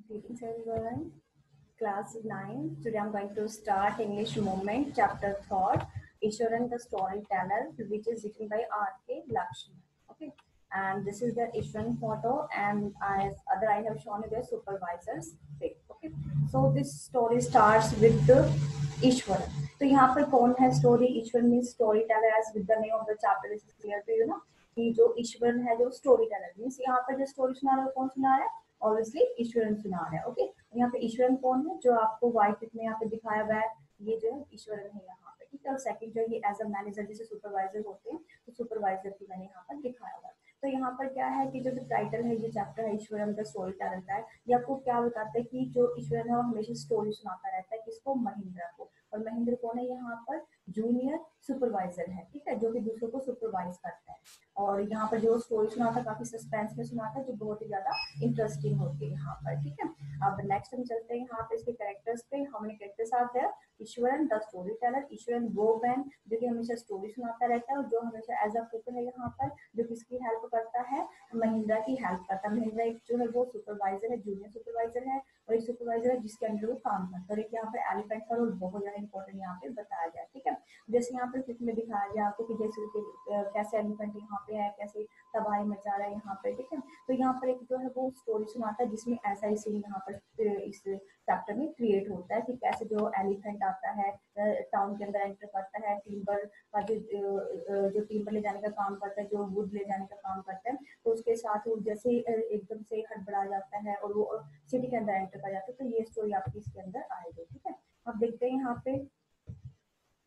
Greetings everyone. Class 9. Today I'm going to start English Movement Chapter 3, Ishwaran the Storyteller, which is written by R.K. Lakshman. Okay. And this is the Ishwaran photo, and as other I have shown you the supervisor's pic. Okay. So this story starts with the Ishwaran. तो यहाँ पर कौन है story? Ishwar means storyteller, as with the name of the chapter is clear to you ना कि जो ईश्वर है जो स्टोरी टेलर मीन्स यहाँ पर जो स्टोरी सुना रहा है कौन सुना रहा है? ऑब्वियसली ईश्वरन सुना रहा है. ओके, यहाँ पे ईश्वरन कौन है? जो आपको व्हाइट में यहाँ पे दिखाया हुआ है, ये जो है ईश्वरन है यहाँ पे. ठीक है. और सेकंड जो ये एज अ मैनेजर जैसे सुपरवाइजर होते हैं, तो सुपरवाइजर की मैंने यहाँ पर दिखाया हुआ है. तो यहाँ पर क्या है कि जो टाइटल है ये चैप्टर है ईश्वरन द स्टोरी टेलर का है. ये आपको क्या बताता है कि जो ईश्वरन है वो हमेशा स्टोरी सुनाता रहता है. किसको? महिंद्रा को. और महिंद्र कौन है यहाँ पर? जूनियर सुपरवाइजर है. ठीक है, जो कि दूसरों को सुपरवाइज करता है. और यहाँ पर जो स्टोरी सुनाता काफी सस्पेंस में सुनाता है, जो बहुत ही ज्यादा इंटरेस्टिंग होती है यहाँ पर. ठीक है. अब नेक्स्ट हम चलते हैं यहाँ पे इसके कैरेक्टर्स पे. How many characters are there? Iswaran the storyteller, Iswaran वो मैन जो कि हमेशा स्टोरी सुनाता रहता है और जो हमेशा एज अ कुक है यहाँ पर, जो किसकी हेल्प करता है? महिंद्रा की हेल्प करता है. महिंद्रा एक जो है वो सुपरवाइजर है, जूनियर सुपरवाइजर है, और एक सुपरवाइजर है जिसके अंडर वो काम करता है. और एक यहाँ पर एलिफेंट का रोल बहुत ज्यादा इंपॉर्टेंट यहाँ पे बताया गया है. ठीक है. जैसे यहाँ पर फिल्म में दिखाया गया आपको कि जैसे कैसे एलिफेंट यहाँ पे है, कैसे तबाही मचा रहा है यहाँ पे. ठीक है. तो यहाँ पर एक जो है वो स्टोरी सुनाता है जिसमें ऐसा ही सीन यहाँ पर इस चैप्टर में क्रिएट होता है कि कैसे जो एलिफेंट आता है टाउन के अंदर एंटर करता है, टिम्बर का जो टिम्बर ले जाने का काम करता है, जो वुड ले जाने का काम करता है, तो उसके साथ वो जैसे एकदम से हड़बड़ा जाता है और वो सिटी के अंदर एंटर कर जाता है. तो ये स्टोरी आपकी इसके अंदर आएगी. ठीक है. अब देखते हैं यहाँ पे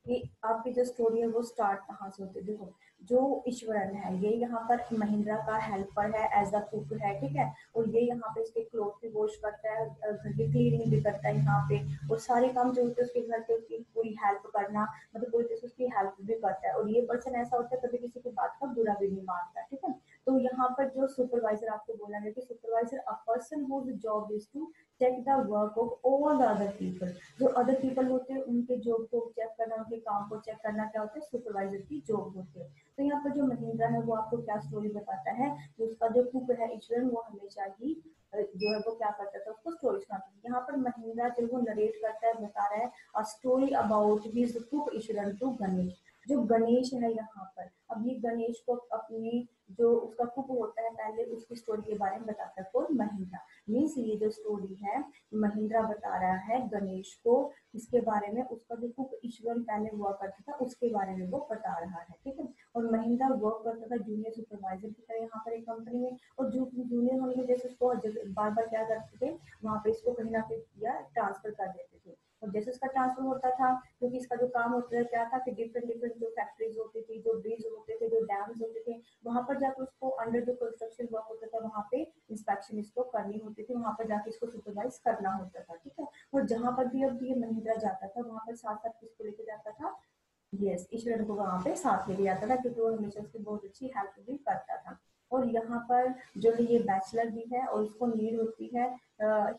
कि आपकी जो स्टोरी है वो स्टार्ट कहाँ से होती है. देखो, जो ईश्वरन है ये यहाँ पर महिंद्रा का हेल्पर है, एज अ कुक है. ठीक है. और ये यहाँ पे इसके क्लोथ भी वॉश करता है, घर की क्लीनिंग भी करता है यहाँ पे, और सारे काम जो होते हैं उसके घर पे उसकी पूरी हेल्प करना, मतलब पूरी तरह से उसकी हेल्प भी करता है. और ये पर्सन ऐसा होता है कभी किसी की बात का बुरा भी नहीं मानता. ठीक है. तो यहाँ पर जो सुपरवाइजर आपको बोला गया कि supervisor a person whose job is to check the work of all the other people. जो अदर पीपल होते हैं उनके जॉब को चेक करना, उनके काम को चेक करना क्या होता है? सुपरवाइजर की जॉब होती है. तो यहाँ पर जो महिंद्रा है वो आपको क्या स्टोरी बताता है कि उसका जो कुक है ईश्वरन वो हमेशा ही जो है वो क्या करता था, उसको स्टोरी सुनाता था. यहाँ पर महिंद्रा जो वो नरेट करता है, बता रहा है a story about his cook Iswaran to Ganesh. जो गणेश है यहाँ पर, अब ये गणेश को अपनी जो उसका कुक होता है पहले उसकी स्टोरी के बारे में बताता है कौन? महिंद्रा. मीन्स ये जो स्टोरी है महिंद्रा बता रहा है गणेश को इसके बारे में, उसका जो कुक ईश्वर पहले हुआ करता था उसके बारे में वो बता रहा है. ठीक है. और महिंद्रा वर्क करता था जूनियर सुपरवाइजर की तरह यहाँ पर एक कंपनी में, और जो जूनियर होने की वजह से उसको बार बार क्या करते थे, वहाँ पे इसको कहीं ना कहीं या ट्रांसफर कर देते थे. और जैसे उसका ट्रांसफर होता था, क्योंकि इसका जो काम होता था क्या था कि डिफरेंट डिफरेंट जो फैक्ट्रीज होती थी, जो ब्रिज होते थे, जो डैम्स होते थे, वहां पर जाकर उसको अंडर जो कंस्ट्रक्शन वर्क होता था वहां पे इंस्पेक्शन इसको करनी होती थी, वहां पर जाके इसको सुपरवाइज करना होता था. ठीक है. और जहां पर भी अब ये महिंद्रा जाता था वहां पर साथ साथ किसको लेके जाता था? यस, ईश्वर को वहां पे साथ लेके जाता था, क्योंकि वो हमेशा उसकी बहुत अच्छी हेल्प भी करता था. और यहाँ पर जो है ये बैचलर भी है और उसको नीड होती है,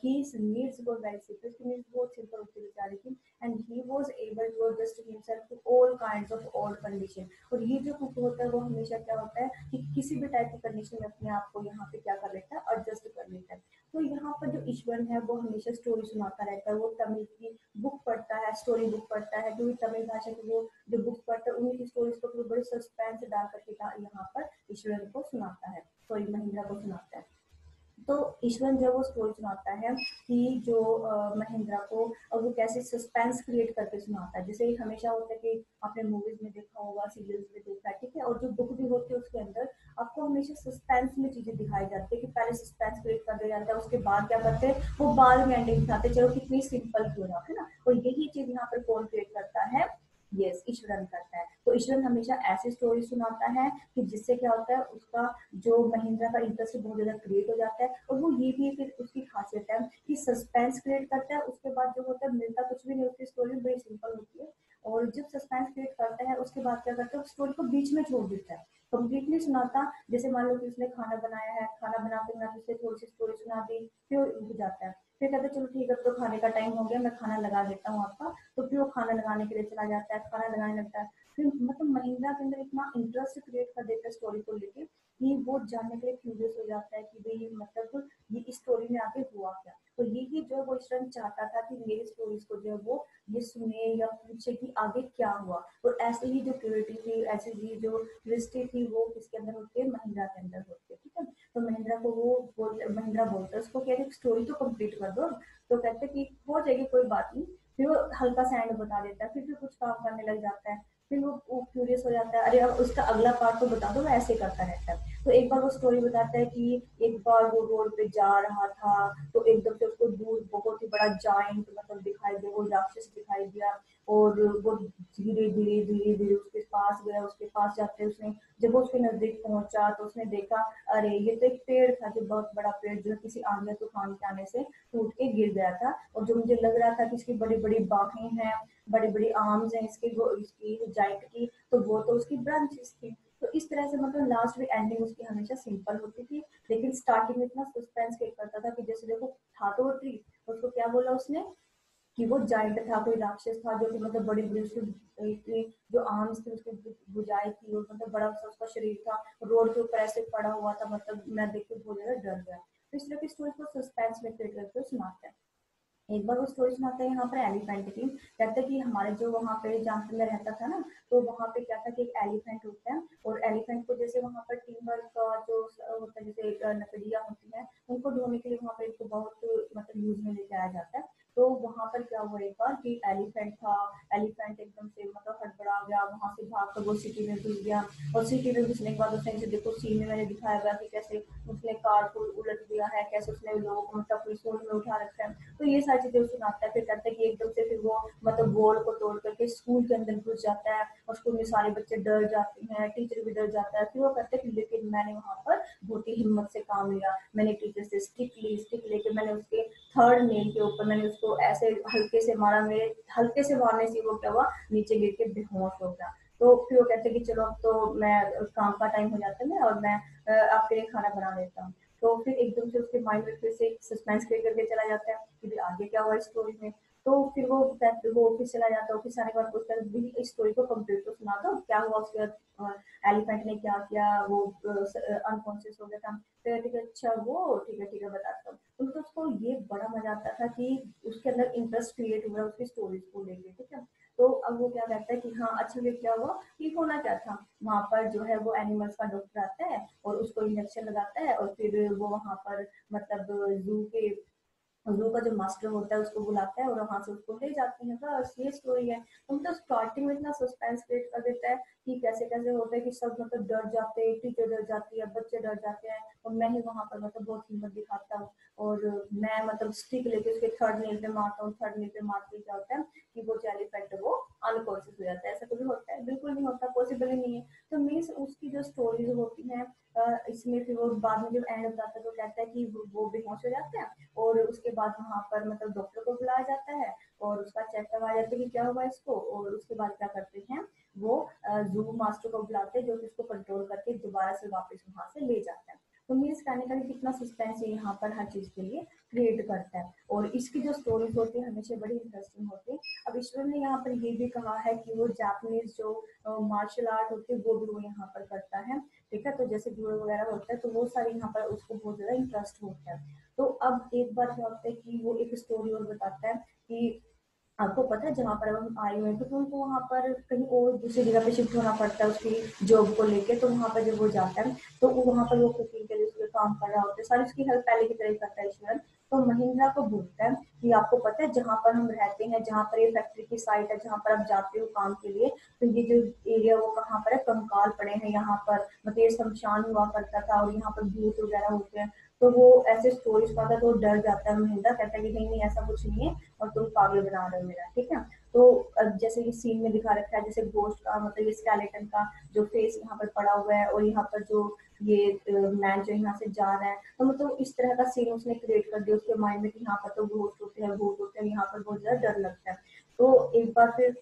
his needs were very simple. उसकी needs बहुत सिंपल होती बेचारे की, and he was able to adjust himself to all kinds of odd condition. और ये जो कुक होता है वो हमेशा क्या होता है कि किसी भी टाइप की कंडीशन में अपने आप को यहाँ पे क्या कर लेता है? एडजस्ट कर लेता है. तो यहाँ पर जो ईश्वर है वो हमेशा स्टोरी सुनाता रहता है. वो तमिल की बुक पढ़ता है, स्टोरी बुक पढ़ता है, जो तमिल भाषा की वो जो बुक पढ़ता है उन्हीं की स्टोरीज को बड़े सस्पेंस डाल करके यहाँ पर ईश्वर को सुनाता है, सॉरी महिंद्रा को सुनाता है. तो ईश्वर जब वो स्टोरी सुनाता है कि जो महिंद्रा को, और वो कैसे सस्पेंस क्रिएट करके सुनाता है. जैसे हमेशा होता है कि आपने मूवीज में देखा होगा, सीरियल्स में देखा है. ठीक है. और जो बुक भी होती है उसके अंदर आपको हमेशा सस्पेंस में चीजें दिखाई जाती है कि पहले सस्पेंस क्रिएट कर दिया जाता है, उसके बाद क्या करते हैं वो बाद में एंडिंग दिखाते हैं, चलो कितनी सिंपल क्यों ना, है ना. और यही चीज यहाँ पर कौन क्रिएट करता है? यस, ईश्वरन करता है. तो ईश्वरन हमेशा ऐसी स्टोरी सुनाता है कि जिससे क्या होता है उसका जो महिंद्रा का इंटरेस्ट बहुत ज्यादा क्रिएट हो जाता है. और वो ये भी फिर उसकी खासियत है कि सस्पेंस क्रिएट करता है, उसके बाद जो होता है मिलता कुछ भी नहीं, उसकी स्टोरी बड़ी सिंपल होती है. और जब सस्पेंस क्रिएट करता है उसके बाद क्या करता है स्टोरी को बीच में छोड़ देता है, कंप्लीटली सुनाता. जैसे मान लो कि उसने खाना बनाया है, खाना बनाते बनाते उससे थोड़ी सी स्टोरी सुना दी, फिर उठ जाता है. फिर कहते चलो ठीक है तो खाने का टाइम हो गया, मैं खाना लगा देता हूँ आपका. तो फिर वो खाना लगाने के लिए चला जाता है, खाना लगाने लगता है. फिर मतलब महिंद्रा के अंदर इतना इंटरेस्ट क्रिएट कर देता है स्टोरी को लेके कि वो जानने के लिए क्यूरियस हो जाता है कि भाई मतलब ये इस स्टोरी में आगे हुआ क्या. तो ये चाहता था कि मेरी स्टोरीज को जो है वो ये सुने या पूछे कि आगे क्या हुआ। और ऐसे ही जो क्यूरियोसिटी थी, ऐसी ही जो क्यूरियोसिटी थी वो किसके अंदर होती है, महिंद्रा के अंदर होती है। ठीक है, तो महिंद्रा को महिंद्रा बोलते हैं उसको, कह रहे स्टोरी तो कंप्लीट कर दो। तो कहते कि हो जाएगी कोई बात नहीं। फिर वो हल्का सा एंड बता देता है, फिर कुछ काम करने लग जाता है। फिर वो क्यूरियस हो जाता है, अरे अब उसका अगला पार्ट तो बता दो, मैं ऐसे करता रहता है। तो एक बार वो स्टोरी बताता है कि एक बार वो रोड पे जा रहा था, तो एकदम से उसको दूर बहुत ही बड़ा जाइंट मतलब दिखाई दिया, वो राक्षस दिखाई दिया। और वो धीरे धीरे धीरे धीरे उसके पास गया, उसके पास जाते उसने, जब वो उसके नजदीक पहुंचा तो उसने देखा, अरे ये तो एक पेड़ था, जो बहुत बड़ा पेड़ जो किसी आंधी तूफान के आने से टूट के गिर गया था। और जो मुझे लग रहा था कि इसकी बड़ी बड़ी बाहें हैं, बड़ी बड़ी आर्म्स हैं इसके, इसकी जाइंट की, तो वो तो उसकी ब्रांचेस थी। तो इस तरह से मतलब लास्ट में एंडिंग उसकी हमेशा सिंपल होती थी, लेकिन स्टार्टिंग में इतना सस्पेंस क्रिएट करता था कि जैसे देखो था तो वो ट्री, उसको क्या बोला उसने कि वो जाइंट था, कोई राक्षस था जो कि मतलब बड़ी बड़ी उसकी जो आर्म्स थी, उसकी भुजाएं थी, और मतलब बड़ा सा उसका शरीर था, रोड के ऊपर ऐसे पड़ा हुआ था, मतलब मैं देख के बहुत ज्यादा डर गया। तो इस तरह की स्टोरी को सस्पेंस में क्रिएट करके सुनाते हैं। एक बार वो स्टोरी सुनाते हैं यहाँ पर एलिफेंट की। कहते हैं कि हमारे जो वहाँ पे जहाँ पे मैं रहता था ना, तो वहाँ पे क्या था कि एक एलिफेंट होता है, और एलिफेंट को जैसे वहाँ पर टीम वर्क का जो होता है, जैसे लकड़ियाँ होती हैं उनको ढोने के लिए वहाँ पे इनको बहुत मतलब यूज में लेके आया जाता है। तो वहाँ पर क्या हुआ एक बार कि एलिफेंट था, एलिफेंट एकदम से मतलब हड़बड़ा गया, वहाँ से भाग कर वो सिटी में घुस गया। और सिटी में घुसने के बाद उसने जैसे देखो सीन में मैंने दिखाया गया कि कैसे उसने कार को उलट दिया है, कैसे उसने लोगों को मतलब अपनी सोच में उठा रखा है। तो ये सारी चीजें सुनाता है। फिर कहता है कि एकदम से फिर वो मतलब वॉल को तोड़ करके स्कूल के अंदर घुस जाता है, और स्कूल में सारे बच्चे डर जाते हैं, टीचर भी डर जाता है। फिर वो कहते हैं कि लेकिन मैंने वहां पर बहुत ही हिम्मत से काम लिया, मैंने टीचर से स्टिक ली, स्टिक लेके मैंने उसके थर्ड नेल के ऊपर मैंने उसको ऐसे हल्के से मारा, मेरे हल्के से मारने से वो क्या हुआ, नीचे गिर के बेहोश हो गया। तो फिर वो कहते हैं कि चलो अब तो मैं काम का टाइम हो जाता है और मैं आपके लिए खाना बना देता हूँ। तो फिर एकदम से उसके माइंड में फिर से सस्पेंस क्रिएट करके चला जाता है कि आगे क्या हुआ स्टोरी में। तो फिर वो ऑफिस चला जाता है, ऑफिस आने के बाद पूछता है इस स्टोरी को कंप्लीट तो सुना दो, क्या हुआ उसके बाद एलिफेंट ने क्या किया, वो अनकॉन्शियस हो गया था। फिर ठीक है, अच्छा वो ठीक है बताता हूँ। तो उसको ये बड़ा मजा आता था कि उसके अंदर इंटरेस्ट क्रिएट हुआ उसकी स्टोरीज को लेके। ठीक है, तो अब वो क्या कहता है कि हाँ अच्छा ये क्या हुआ, कि होना क्या था, वहां पर जो है वो एनिमल्स का डॉक्टर आता है और उसको इंजेक्शन लगाता है, और फिर वो वहां पर मतलब जू का जो मास्टर होता है उसको बुलाता है और वहां से उसको ले जाते हैं। बस ये स्टोरी है। तो मतलब स्टार्टिंग में इतना सस्पेंस क्रिएट कर देता है कि कैसे कैसे होता है कि सब मतलब डर जाते हैं, टीचर डर जाती है, बच्चे डर जाते हैं, और मैं ही वहां पर मतलब बहुत हिम्मत दिखाता हूँ, और मैं मतलब स्टिक लेके उसके थर्ड नेल पे मारता हूँ। थर्ड नेल पे मारते क्या होता है कि वो एलिफेंट वो अनकॉन्शियस हो जाता है। ऐसा कभी होता है? बिल्कुल नहीं होता, पॉसिबल ही नहीं है। तो मीन्स उसकी जो स्टोरीज होती हैं इसमें फिर वो बाद में जब एंड बताता है तो कहता है कि वो बेहोश हो जाता है, और उसके बाद वहां पर मतलब डॉक्टर को बुलाया जाता है और उसका चेक करवाया जाता है कि क्या हुआ इसको। और उसके बाद क्या करते हैं, वो जू मास्टर को बुलाते हैं जो कि इसको कंट्रोल करके दोबारा से वापस वहां से ले जाता है। तो मीन्स कहने का कितना सस्पेंस है यहाँ पर हर चीज के लिए क्रिएट करता है, और इसकी जो स्टोरीज होती है हमेशा बड़ी इंटरेस्टिंग होती है। अब ईश्वर ने यहाँ पर ये भी कहा है कि वो जापानीज जो मार्शल आर्ट होती है वो भी वो यहाँ पर करता है। ठीक है, तो जैसे जुड़े वगैरह होता है तो वो सारे यहाँ पर उसको बहुत ज्यादा इंटरेस्ट होता है। तो अब एक बार क्या होता है कि वो एक स्टोरी और बताता है कि आपको पता है जहाँ पर हम आए हुए हैं तो उनको वहाँ पर कहीं और दूसरी जगह पे शिफ्ट होना पड़ता है उसकी जॉब को लेके। तो वहाँ पर जब वो जाता है तो वहाँ पर वो कुकिंग के लिए उसके काम कर रहा होता है, सारी उसकी हेल्प पहले की तरह ही करता है ईश्वर। तो महिंद्रा को बोलता है कि आपको पता है जहाँ पर हम रहते हैं, जहाँ पर ये फैक्ट्री की साइट है, जहाँ पर आप जाते हो काम के लिए, तो ये जो एरिया वो कहाँ पर है, कंकाल पड़े हैं यहाँ पर, मतलब ये शमशान हुआ करता था और यहाँ पर भूत वगैरह होते हैं। तो वो ऐसे स्टोरीज पाता है तो डर जाता है महिंद्रा, कहता है कि नहीं नहीं ऐसा कुछ नहीं है और तुम पागल बना रहे हो मेरा। ठीक है, तो जैसे ये सीन में दिखा रखा है जैसे गोस्ट का मतलब ये स्केलेटन का जो फेस यहाँ पर पड़ा हुआ है, और यहाँ पर जो ये मैन जो यहाँ से जा रहा है, तो मतलब इस तरह का सीन उसने क्रिएट कर दिया उसके माइंड में कि यहाँ पर तो भूत होते हैं, भूत होते हैं, यहाँ पर बहुत ज्यादा डर लगता है। तो एक बार फिर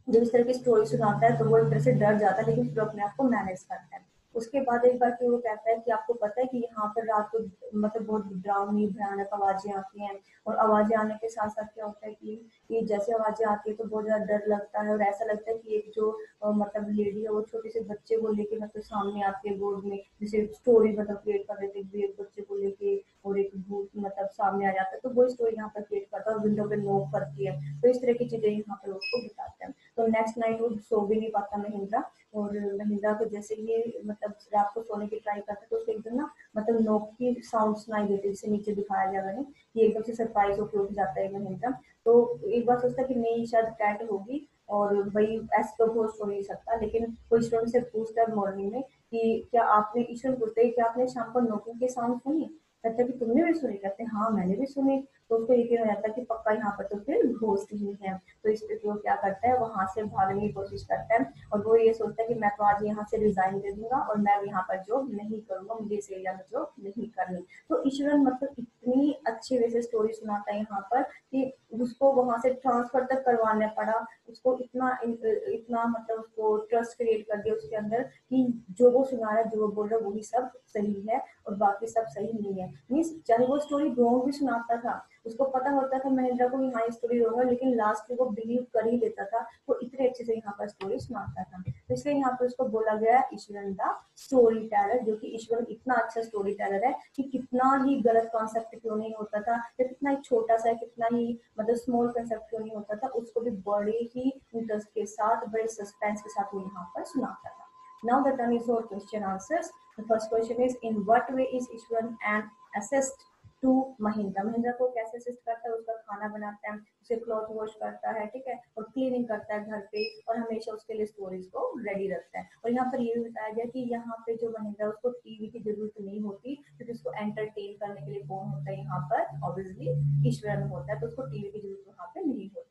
जब इस तरह की स्टोरी सुनाता है तो वो एक तरह से डर जाता है, लेकिन फिर अपने आप को मैनेज करता है। उसके बाद एक बार फिर वो कहता है कि आपको पता है कि यहाँ पर रात को मतलब बहुत डरावनी भयानक आवाजें आती हैं, और आवाजें आने के साथ साथ क्या होता है कि जैसे आवाजें आती है तो बहुत ज्यादा डर लगता है, और ऐसा लगता है कि एक जो मतलब लेडी है वो छोटे से बच्चे को लेके मतलब सामने आती है गोद में, जैसे स्टोरी मतलब क्रिएट कर देते हैं एक बच्चे को लेके और एक भूत मतलब सामने आ जाता है, तो वो स्टोरी यहाँ पर क्रिएट करता है और विंडो पे नॉक करती है, तो इस तरह की चीजें यहाँ पर उसको बताते हैं। तो नेक्स्ट नाइट वो सो भी नहीं पाता महिंद्रा, और महिंद्रा को जैसे ये मतलब रात को सोने की ट्राई करता है तो उसको एकदम ना मतलब नॉक की साउंड सुनाई देती है, जिसे नीचे दिखाया गया मैंने, ये एकदम से सरप्राइज होकर उठ जाता है महिंद्रा। तो एक बार सोचता है कि नहीं शायद कैट होगी, और भाई ऐसे तो घोस्ट हो नहीं सकता, लेकिन कोई स्टूडेंट से पूछता है मॉर्निंग में कि क्या आपने, ईश्वर पूछते हैं क्या आपने शाम को नोकिंग की साउंड सुनी, कहता है कि तुमने भी सुनी, कहते हैं हाँ मैंने भी सुनी। तो उसको यकीन हो जाता है कि पक्का यहाँ पर तो फिर घोस्ट ही है। तो इस पे वो क्या करता है, वहां से भागने की कोशिश करता है, और वो ये सोचता है कि मैं तो आज यहाँ से रिजाइन दे दूंगा और मैं यहाँ पर जॉब नहीं करूंगा, मुझे इस एरिया में जॉब नहीं करनी। तो ईश्वर मतलब इतनी अच्छी वे से स्टोरी सुनाता है यहाँ पर कि उसको वहां से ट्रांसफर तक करवाना पड़ा, उसको इतना इतना मतलब उसको ट्रस्ट क्रिएट कर दिया उसके अंदर कि जो वो सुना रहा है, जो वो बोल रहा है वही सब सही है और बाकी सब सही नहीं है। मीन्स चाहे वो स्टोरी रॉन्ग भी सुनाता था, उसको पता होता था महिंद्रा को हाँ स्टोरी रॉन्ग है, लेकिन लास्ट में वो बिलीव कर ही लेता था, वो इतने अच्छे से यहाँ पर स्टोरी सुनाता था। तो इसलिए यहाँ पर उसको बोला गया है ईश्वरन द स्टोरी टेलर, जो कि ईश्वरन इतना अच्छा स्टोरी टेलर है कि कितना ही गलत कॉन्सेप्ट क्यों नहीं होता था, या कितना ही छोटा सा कितना ही मतलब स्मॉल कंसेप्ट क्यों नहीं होता था, उसको भी बड़े ही इंटरेस्ट के साथ बड़े सस्पेंस के साथ वो यहाँ पर सुनाता था। Now the turn is for question answers. The first question is, in what way is Ishwaran an assist to Mahindra? Mahindra को कैसे असिस्ट करता है, उसका खाना बनाता है, उसे क्लॉथ वॉश करता है, ठीक है, और क्लीनिंग करता है घर पे, और हमेशा उसके लिए स्टोरीज को रेडी रखता है। और यहाँ पर ये भी बताया गया कि यहाँ पे जो महिंद्रा उसको टीवी की जरूरत नहीं होती, क्योंकि उसको एंटरटेन करने के लिए कौन होता है यहाँ पर, ऑब्वियसली ईश्वरन होता है, तो उसको टीवी की जरूरत वहाँ पे नहीं होती।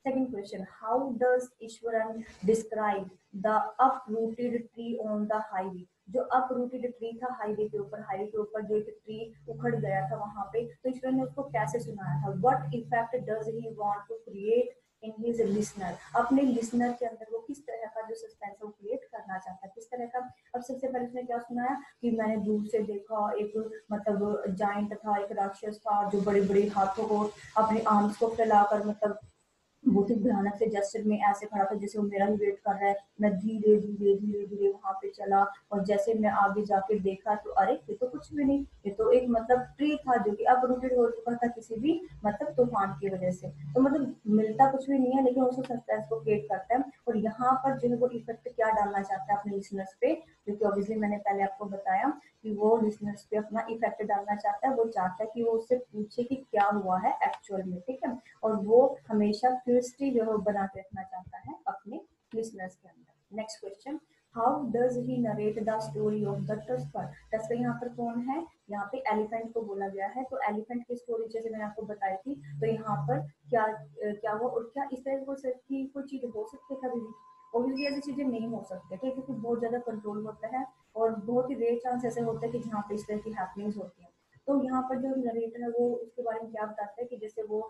Second question, how does Ishwaran describe the uprooted tree on the highway? जो uprooted tree था हाईवे के ऊपर जो एक ट्री उखड़ गया था वहां पे, तो ईश्वर ने उसको कैसे सुनाया था? What effect does he want to create in his listener? अपने लिसनर के अंदर वो किस तरह का जो सस्पेंस वो क्रिएट करना चाहता है, किस तरह का? अब सबसे पहले उसने क्या सुनाया कि मैंने दूर से देखा एक मतलब जाइंट था, एक राक्षस था जो बड़े बड़े हाथों को अपने आर्म्स को फैलाकर मतलब बहुत ही भयानक से जेस्चर में ऐसे खड़ा था जैसे वो मेरा ही वेट कर रहा है। मैं धीरे धीरे धीरे धीरे वहां पे चला, और जैसे मैं आगे जाके देखा तो अरे ये तो कुछ भी नहीं, ये तो एक मतलब ट्री था जो कि अब रूटेड हो चुका था किसी भी मतलब तूफान की वजह से। तो मतलब मिलता कुछ भी नहीं है, लेकिन उसको सस्पेंस को क्रिएट करता है। और यहाँ पर जो है वो इफेक्ट क्या डालना चाहता है अपने लिसनर्स पे, जो कि ऑब्वियसली मैंने पहले आपको बताया कि वो लिसनर्स पे अपना इफेक्ट डालना चाहता है। वो चाहता है कि वो उससे पूछे कि क्या हुआ है एक्चुअल में, ठीक है, और वो हमेशा क्यूरियोसिटी जो है बना के रखना चाहता है अपने लिसनर्स के अंदर। Next question, how does he narrate the story of the tusker? Tusker यहाँ पर कौन है? यहाँ पे एलिफेंट को बोला गया है। तो एलिफेंट की स्टोरी जैसे मैंने आपको बताई थी, तो यहाँ पर क्या क्या वो और क्या इस तरह की कोई चीज हो सकती है कभी भी? ऑब्वियसली ऐसी चीजें नहीं हो सकती, ठीक है, क्योंकि बहुत ज्यादा कंट्रोल होता है और बहुत ही रेयर चांस ऐसे होते हैं कि जहाँ पे इस तरह की हैपनिंग्स होती हैं। तो यहाँ पर जो नरेटर है वो उसके बारे में क्या बताता है कि जैसे वो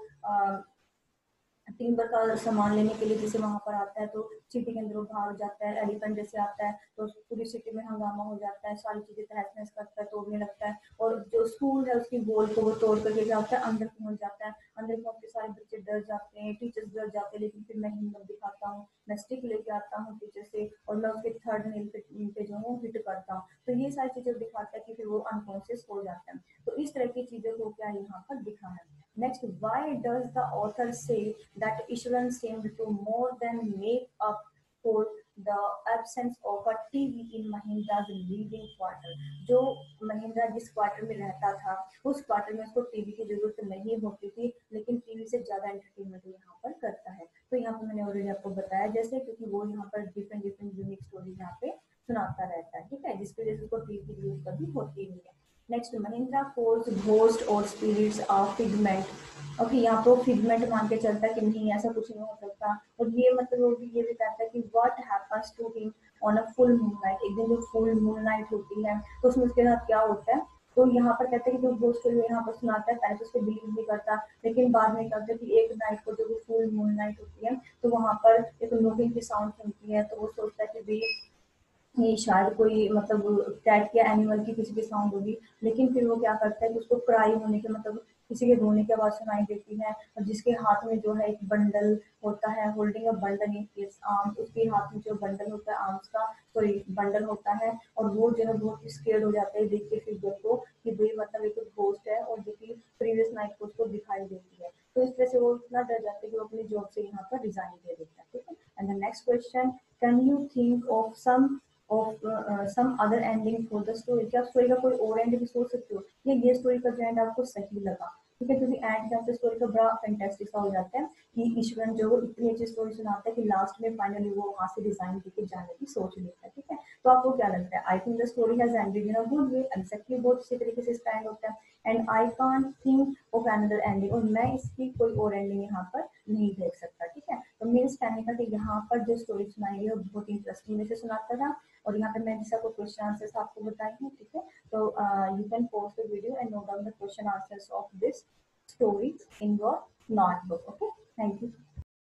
टिम्बर का सामान लेने के लिए जैसे वहां पर आता है, तो सिटी के अंदर वो भाग जाता है, एलिफेंट जैसे आता है तो पूरी सिटी में हंगामा हो जाता है, सारी चीजें तहस नहस करता है, तोड़ने लगता है, और जो स्कूल है उसकी वॉल को वो तोड़ करके क्या होता है अंदर पहुंच जाता है। अंदर पहुंच के सारे बच्चे डर जाते हैं, टीचर्स डर जाते हैं, लेकिन फिर मैं हिम्मत दिखाता हूँ, मैं स्टिक लेके आता हूँ टीचर से, और मैं उसके थर्ड नेल पे जो हूँ हिट करता हूँ। तो ये सारी चीजें दिखाता है कि फिर वो अनकॉन्शियस हो जाता है। तो इस तरह की चीजों को क्या यहाँ पर दिखा है। Next, why does the author say that Ishwaran seemed to more than make up for the absence of a TV in Mahindra's living quarter? जो महिंद्रा जिस क्वार्टर में रहता था उस क्वार्टर में उसको टीवी की जरूरत नहीं होती थी, लेकिन टीवी से ज्यादा एंटरटेनमेंट यहाँ पर करता है। तो यहाँ पर मैंने ऑलरेडी आपको बताया जैसे, क्योंकि वो यहाँ पर डिफरेंट डिफरेंट यूनिक स्टोरी यहाँ पे सुनाता रहता है, ठीक है, जिसकी वजह से उसको टीवी की जरूरत कभी होती नहीं है। नेक्स्ट, महिंद्रा कोल्स घोस्ट और स्पिरिट्स ऑफ फिगमेंट। ओके, यहाँ पे फिगमेंट मान के चलता है कि नहीं ऐसा कुछ नहीं हो सकता, और ये मतलब वो भी ये भी कहता है कि what happens to him on a full moon night. एक दिन जो फुल मून नाइट होती है तो उसमें उसके साथ क्या होता है। तो यहाँ पर कहते हैं कि जो घोस्ट स्टोरी यहाँ पर सुनाता है पहले तो उसको बिलीव नहीं करता, लेकिन बाद में कहते हैं कि एक नाइट को जो फुल मून नाइट होती है तो वहां पर एक नोटिंग की साउंड सुनती है, तो वो सोचता है कि भाई ये शायद कोई मतलब कैट या एनिमल की किसी की साउंड होगी। लेकिन फिर वो क्या करता है कि उसको क्राई होने के मतलब किसी के रोने की आवाज सुनाई देती है, और जिसके हाथ में जो है एक बंडल होता है, holding a bundle in his arms, उसके हाथ में जो बंडल होता है आर्म्स का, सॉरी बंडल होता है, और वो जो है बहुत स्केर्ड हो जाता है देख के फिगर को कि भाई मतलब एक घोस्ट है, और जो कि प्रीवियस नाइट को उसको दिखाई देती है, तो इस तरह से वो इतना डर जाता है कि वो अपनी जॉब से यहाँ पर रिजाइन दे देता है, ठीक है। And the next question, can you think of some other ending for the story, क्या स्टोरी का कोई और एंड भी सोच सकते हो, ये स्टोरी का जो एंड आपको सही लगा, ठीक है, क्योंकि एंड जब से स्टोरी का बड़ा फैंटास्टिक सा हो जाता है कि ईश्वरन जो वो इतनी अच्छी स्टोरी सुनाता है कि लास्ट में फाइनली वो वहां से रिजाइन देके जाने की सोच लेता है, ठीक है। तो आपको क्या लगता है? I think the story has ended in a good way, exactly बहुत अच्छी तरीके से इसका एंड होता है, and I can't think of another ending, और मैं इसकी कोई और एंडिंग यहाँ पर नहीं देख सकता, ठीक है। तो मीन्स कहने का कि यहाँ पर जो स्टोरी सुनाई है वो बहुत इंटरेस्टिंग वे से सुनाता था, और यहाँ पे मैंने सबको क्वेश्चन आंसर्स आपको बताए हैं, ठीक है। तो you can pause the video and note down the question answers of this stories in your notebook. Okay, thank you.